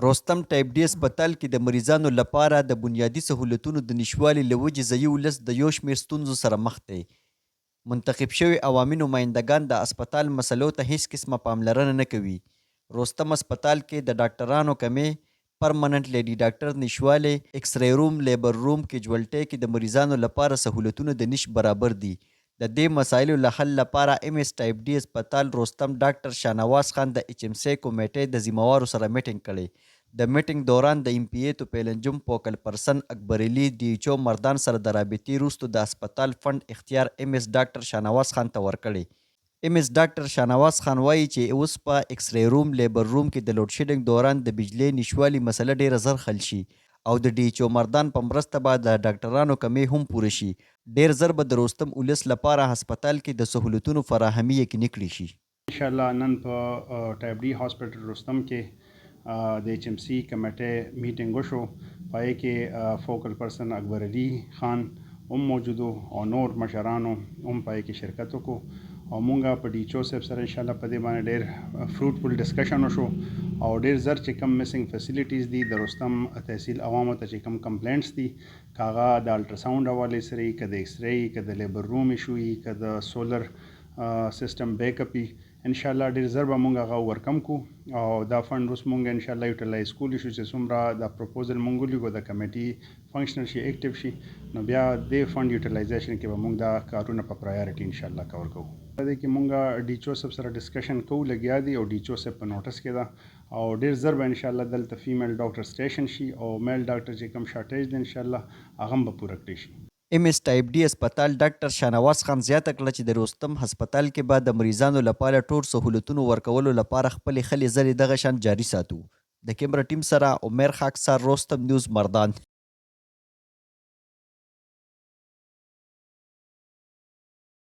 رستم ټایپ ډي هسپتال کې د مریضانو لپاره د بنیادي سهولتونو د نشوالي له وجې ځایي ولس د یو شمېر ستونزو سره مخ دی. منتخب شوي عوامي نمایندګان د هسپتال مسلو ته هیڅ قسمه پاملرنه نه کوي. رستم هسپتال کې د ډاکټرانو کمې، پرمننټ لیډي ډاکټر نشوالی، ایکس ری روم، لیبر روم، کیجوالټي کې د مریضانو لپاره سهولتونه د نش برابر دي. د دې مسایلو له حل لپاره ام اس ټایپ ډي هسپتال رستم ډاکټر شاهنواز خان د ایچ ام سی کمیټې د ذمهوارو سره میټینګ کړی. د میټینګ دوران د ام پی ای تو پیلنجم فوکل پرسن اکبر علي ډي ایچ او مردان سره د رابطې وروسته د هسپتال فنډ اختیار ام اس ډاکټر شاهنواز خان ته ورکړی. ام اس ډاکټر شاهنواز خان وایي چې اوس په ایکس ری روم، لیبر روم کې د لوډ شیډینګ دوران د بجلی نشوالي مسله ډیره زر حل شي او د ډي ایچ او مردان په مرسته به د ډاکټرانو کمې هم پوره شي. ډیر زر به د رستم ولس لپاره هسپتال کې د سهولتونو فراهمي یقیني کړی شي. ان شاء الله نن په ټایپ ډي هاسپټل رستم کې د ایچ ام سی کمیټې میټینګ وشو. پای کې فوکل پرسن اکبر علي خان هم موجود او نور مشرانو هم پای کې شرکت وکړو او مونږه په ډي ایچ او صاحب سره ان شاء الله په دې باندې ډېر فروټفل ډسکشن وشو او ډېر زر چې کم میسنګ فیسیلیټیز دي د رستم تحصیل عوامو ته چې کم کمپلینټس دي کاغه د الټراساوند حوالې سره که د ایکس ری که د لیبر روم ایشو که د سولر سیستم بیک اپ ان شاء الله ډېر زر به مونږ هغه ورکم کو او دا فند اوس مونږ ان شاء الله یوټیلایز کولی شو چې څومره دا پروپوزل مونږ ولیکو د کمیټي فنکشنل شي ایکټیو شي نو بیا د فند یوټیلایزیشن کې به مونږ دا کارونه په پرایورټي ان شاء الله کور کوو. په دې کې مونږ ډي ایچ او صاحب سره ډسکشن کوو لګیا دي او ډي ایچ او صاحب په نوټس کې ده او ډېر زر به ان شاء الله دلته فیمیل ډاکټر سټیشن شي او میل ډاکټر چې کوم شارټیج دی ان شاء الله هغه هم به پوره کړی شي. ام اس ټایپ ډي هسپتال ډاکټر شاهنواز خان زیاته کړه چې د رستم هسپتال کې به د مریضانو لپاره ټول سهولتونو ورکولو لپاره خپلې خلې زرې دغه شان جاري ساتو. د کیمرا ټیم سره عمر خاکسار، رستم نیوز، مردان.